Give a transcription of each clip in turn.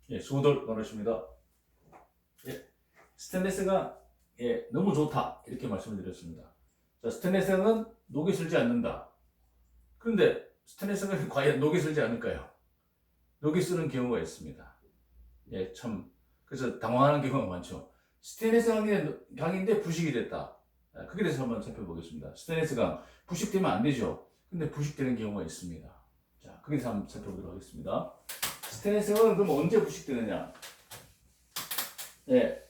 예, 수고들 많으십니다. 예, 스테인리스가 너무 좋다 이렇게 말씀을 드렸습니다. 자, 스테인리스는 녹이 슬지 않는다. 그런데 스테인리스가 과연 녹이 슬지 않을까요? 녹이 쓰는 경우가 있습니다. 예, 참 그래서 당황하는 경우가 많죠. 스테인리스 강인데 부식이 됐다. 그게 대해서 한번 살펴보겠습니다. 스테인리스 강 부식되면 안 되죠. 근데 부식되는 경우가 있습니다. 자, 그게 대해서 한번 살펴보도록 하겠습니다. 스테인리스는 그럼 언제 부식되느냐? 예,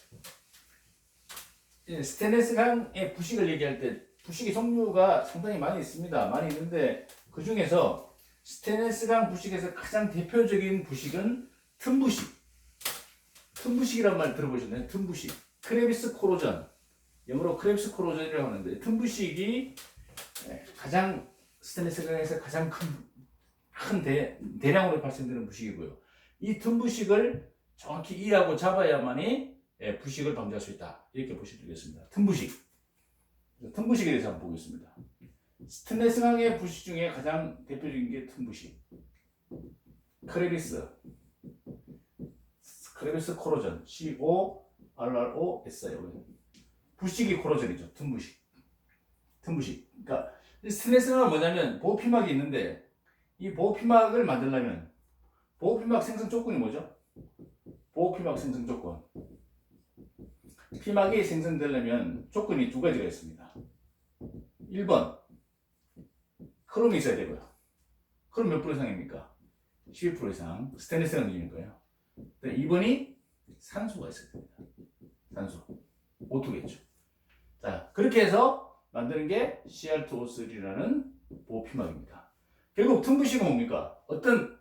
스테인리스 강의 부식을 얘기할 때 부식의 종류가 상당히 많이 있습니다. 많이 있는데 그 중에서 스테인리스 강 부식에서 가장 대표적인 부식은 틈부식. 틈부식이란 말 들어보셨나요? 틈부식. 크레비스 코로전. 영어로 크레비스 코로전이라고 하는데 틈부식이 가장 스테인리스 강에서 가장 큰 대량으로 발생되는 부식이고요. 이 틈부식을 정확히 이해하고 잡아야만이 부식을 방지할 수 있다. 이렇게 보시면 되겠습니다. 틈부식. 틈부식에 대해서 한번 보겠습니다. 스테인리스 강의 부식 중에 가장 대표적인 게 틈부식. 크레비스 코로전. CORROS요. 부식이 코로전이죠. 틈부식. 그러니까 스테인리스 강은 뭐냐면 보호피막이 있는데 이 보호피막을 만들려면 보호피막 생성 조건이 뭐죠? 보호피막 생성 조건. 피막이 생성되려면 조건이 두 가지가 있습니다. 1번 크롬이 있어야 되고요. 크롬 몇 프로 이상입니까? 12% 이상. 스테인리스 강이니까요. 2번이 산소가 있어야 됩니다. 산소. O2겠죠. 자, 그렇게 해서 만드는 게 CR2O3라는 보호피막입니다. 결국 틈부식은 뭡니까? 어떤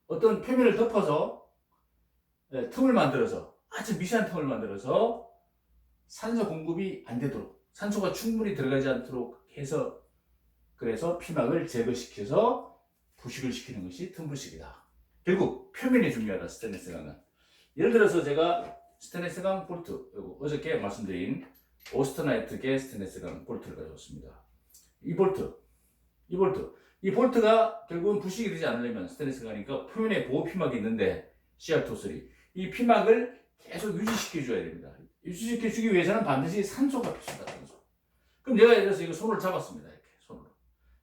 표면을 덮어서 틈을 만들어서 아주 미세한 틈을 만들어서 산소 공급이 안 되도록 산소가 충분히 들어가지 않도록 해서 그래서 피막을 제거시켜서 부식을 시키는 것이 틈부식이다. 결국 표면이 중요하다. 스테인리스 강은. 예를 들어서 제가 스테인리스 강 볼트 어저께 말씀드린 오스터나이트계 스테인리스 강 볼트를 가져왔습니다. 이 볼트가 결국은 부식이 되지 않으려면 스테인리스 강이니까 표면에 보호 피막이 있는데 CR2O3 이 피막을 계속 유지시켜 줘야 됩니다. 유지시켜 주기 위해서는 반드시 산소가 필수다. 산소. 그럼 내가 예를 들어서 이거 손을 잡았습니다. 이렇게 손으로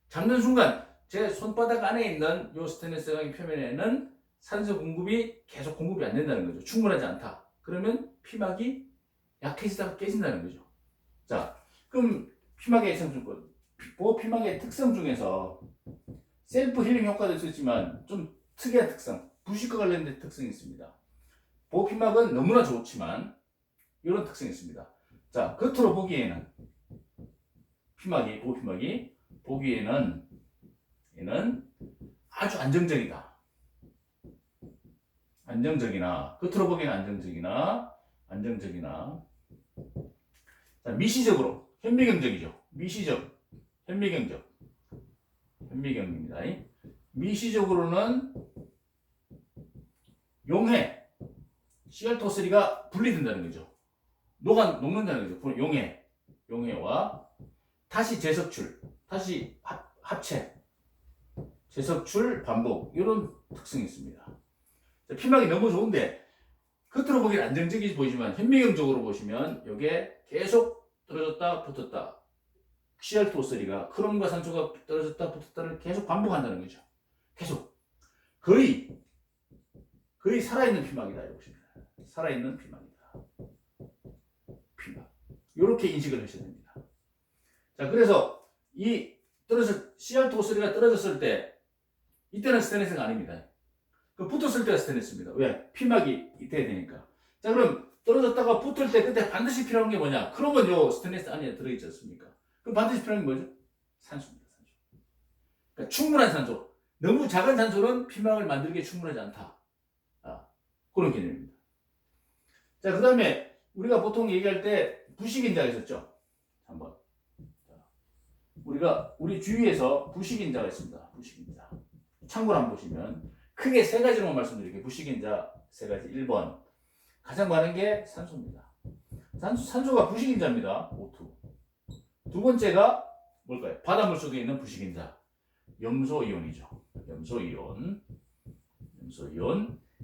잡는 순간 제 손바닥 안에 있는 이 스테인리스 강의 표면에는 산소 공급이 계속 공급이 안 된다는 거죠. 충분하지 않다. 그러면 피막이 약해지다가 깨진다는 거죠. 자, 그럼 피막의 생존권, 보호 피막의 특성 중에서 셀프 힐링 효과도 있지만 좀 특이한 특성, 부식과 관련된 특성이 있습니다. 보호 피막은 너무나 좋지만 이런 특성이 있습니다. 자, 겉으로 보기에는 보호 피막이 보기에는 얘는 아주 안정적이다. 겉으로 보기에는 안정적이나 자, 미시적으로 현미경적이죠. 현미경입니다. 미시적으로는 용해 CR2O3가 분리된다는 거죠. 녹는다는 거죠. 용해와 다시 재석출, 다시 합체, 재석출 반복 이런 특성이 있습니다. 자, 피막이 너무 좋은데 겉으로 보기엔 안정적이 보이지만 현미경적으로 보시면 이게 계속 떨어졌다 붙었다 CR2O3가 크롬과 산소가 떨어졌다 붙었다를 계속 반복한다는 거죠. 계속 거의 살아있는 피막이다 이렇게 살아있는 피막이다. 피막 이렇게 인식을 하셔야 됩니다. 자, 그래서 이 CR2O3가 떨어졌을 때 이때는 스테인리스가 아닙니다. 그 붙었을 때가 스테인리스입니다. 왜? 피막이 돼야 되니까. 자, 그럼 떨어졌다가 붙을 때 그때 반드시 필요한 게 뭐냐? 크롬은 요 스테인리스 안에 들어있지 않습니까? 그럼 반드시 필요한 게 뭐죠? 산소입니다. 산소. 그러니까 충분한 산소. 너무 작은 산소는 피막을 만들기에 충분하지 않다. 그런 개념입니다. 자, 그 다음에 우리가 보통 얘기할 때 부식인자가 있었죠. 한번. 우리 주위에서 부식인자가 있습니다. 부식인자. 참고로 한번 보시면 크게 세 가지로만 말씀드릴게요. 부식인자 세 가지. 1번. 가장 많은 게 산소입니다. 산소가 부식인자입니다. O2. 두 번째가 뭘까요? 바닷물 속에 있는 부식인자. 염소이온이죠. 염소이온.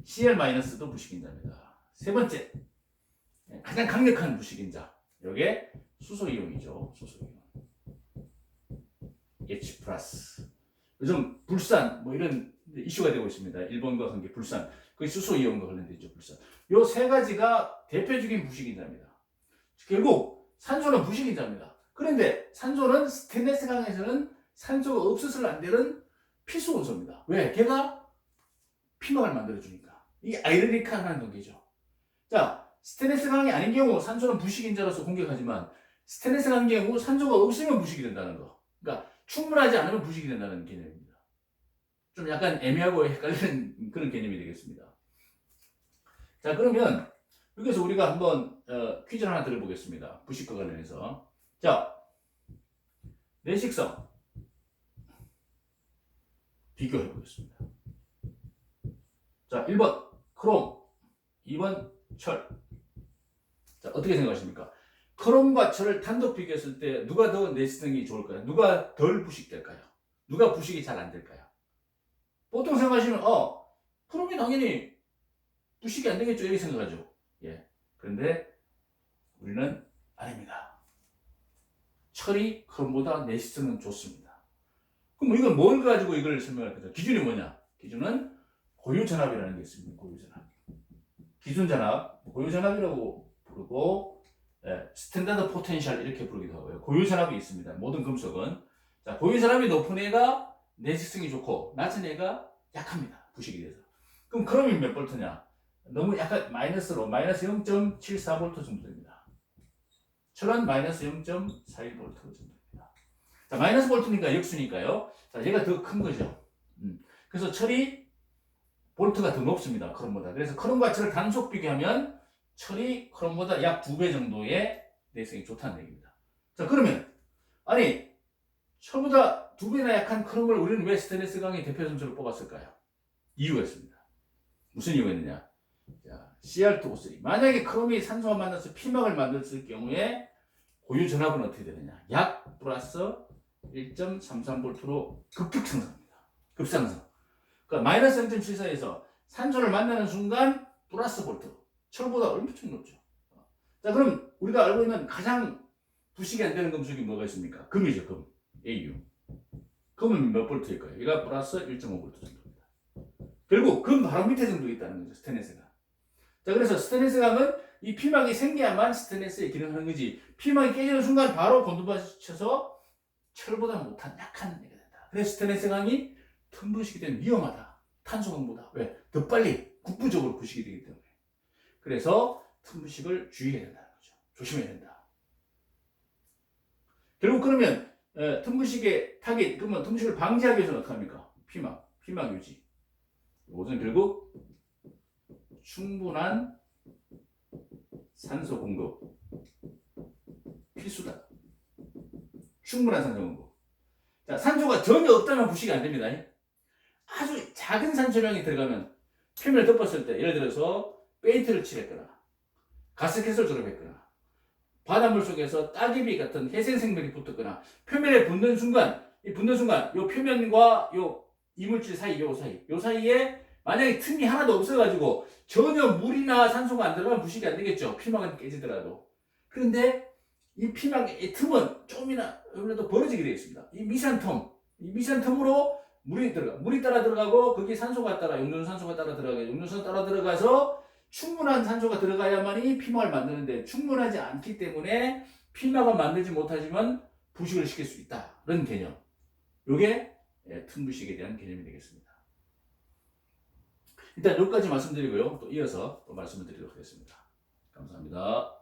Cl-도 부식인자입니다. 세 번째, 가장 강력한 부식인자. 요게 수소이온이죠. 수소이온. H+. 요즘 불산 뭐 이런 이슈가 되고 있습니다. 일본과 관계 불산. 그 수소이온과 관련돼 있죠. 불산. 요 세 가지가 대표적인 부식인자입니다. 결국 산소는 부식인자입니다. 그런데 산소는 스테인리스 강에서는 산소가 없어서는 안 되는 필수 원소입니다. 왜? 걔가 피막을 만들어주니까. 이게 아이러니컬한 관계죠. 자, 스테인리스 강이 아닌 경우 산소는 부식인자로서 공격하지만 스테인리스 강의 경우 산소가 없으면 부식이 된다는 거. 그러니까 충분하지 않으면 부식이 된다는 개념입니다. 좀 약간 애매하고 헷갈리는 그런 개념이 되겠습니다. 자, 그러면 여기서 우리가 한번 퀴즈를 하나 들어보겠습니다. 부식과 관련해서. 자, 내식성 비교해 보겠습니다. 자, 1번 크롬, 2번 철. 자, 어떻게 생각하십니까? 크롬과 철을 단독 비교했을 때 누가 더 내식성이 좋을까요? 누가 덜 부식될까요? 누가 부식이 잘 안 될까요? 보통 생각하시면 크롬이 당연히 부식이 안 되겠죠 이렇게 생각하죠. 예. 그런데 우리는 아닙니다. 철이 크롬보다 내식성은 좋습니다. 그럼 이건 뭘 가지고 이걸 설명할 거죠? 기준이 뭐냐? 기준은 고유전압이라는 게 있습니다. 고유전압. 기준전압, 고유전압이라고 부르고 스탠다드 포텐셜 이렇게 부르기도 하고요. 고유전압이 있습니다. 모든 금속은. 자, 고유전압이 높은 애가 내식성이 좋고 낮은 애가 약합니다. 부식이 돼서. 그럼 크롬이 몇 볼트냐? 너무 약간 마이너스로 마이너스 0.74V 정도 됩니다. 철은 마이너스 0.41V 정도 됩니다. 자, 마이너스 볼트니까 역수니까요. 자, 얘가 더 큰 거죠. 그래서 철이 볼트가 더 높습니다. 크롬보다. 그래서 크롬과 철을 단속 비교하면 철이 크롬보다 약 2배 정도의 내성이 좋다는 얘기입니다. 자, 그러면 아니 철보다 2배나 약한 크롬을 우리는 왜 스테인리스 강의 대표 선수로 뽑았을까요? 이유가 있습니다. 무슨 이유가 있느냐? 자, Cr2O3. 만약에 크롬이 산소와 만나서 피막을 만들었을 경우에 고유 전압은 어떻게 되느냐? 약 플러스 1.33V로 급격 상승합니다. 급상승. 그러니까 마이너스 0.74에서 산소를 만나는 순간 플러스 볼트. 철보다 엄청 높죠. 자, 그럼 우리가 알고 있는 가장 부식이 안 되는 금속이 뭐가 있습니까? 금이죠, 금. AU. 금은 몇 볼트일까요? 얘가 플러스 1.5V 정도입니다. 결국 금 바로 밑에 정도 있다는 거죠, 스테인리스가. 자, 그래서 스테인리스강은 이 피막이 생겨야만 스테인리스의 기능을 하는 거지. 피막이 깨지는 순간 바로 곤두박쳐서 철보다 못한 약한 애가 된다. 그래서 스테인리스강이 틈 부식이 되면 위험하다. 탄소강보다. 왜? 더 빨리 국부적으로 부식이 되기 때문에. 그래서 틈 부식을 주의해야 된다는 거죠. 조심해야 된다. 결국 그러면 틈 부식의 타깃, 그러면 틈 부식을 방지하기 위해서는 어떻게 합니까? 피막 유지. 이것은 결국 충분한 산소 공급 필수다. 충분한 산소 공급. 자, 산소가 전혀 없다면 부식이 안 됩니다. 아주 작은 산소량이 들어가면 표면을 덮었을 때, 예를 들어서 페인트를 칠했거나 가스켓을 조립했거나 바닷물 속에서 따개비 같은 해생 생물이 붙었거나 표면에 붙는 순간 이 표면과 요 이물질 사이 요 사이에 만약에 틈이 하나도 없어가지고 전혀 물이나 산소가 안 들어가면 부식이 안 되겠죠. 피막은 깨지더라도. 그런데 이 피막의 틈은 조금이나 아무래도 벌어지게 되어 있습니다. 이 미산 틈으로 물이 따라 들어가고 거기에 산소가 따라 용존산소가 따라 들어가요. 용존산소 따라 들어가서 충분한 산소가 들어가야만이 피막을 만드는데 충분하지 않기 때문에 피막을 만들지 못하지만 부식을 시킬 수 있다. 그런 개념. 요게 틈 부식에 대한 개념이 되겠습니다. 일단 여기까지 말씀드리고요. 또 이어서 또 말씀을 드리도록 하겠습니다. 감사합니다.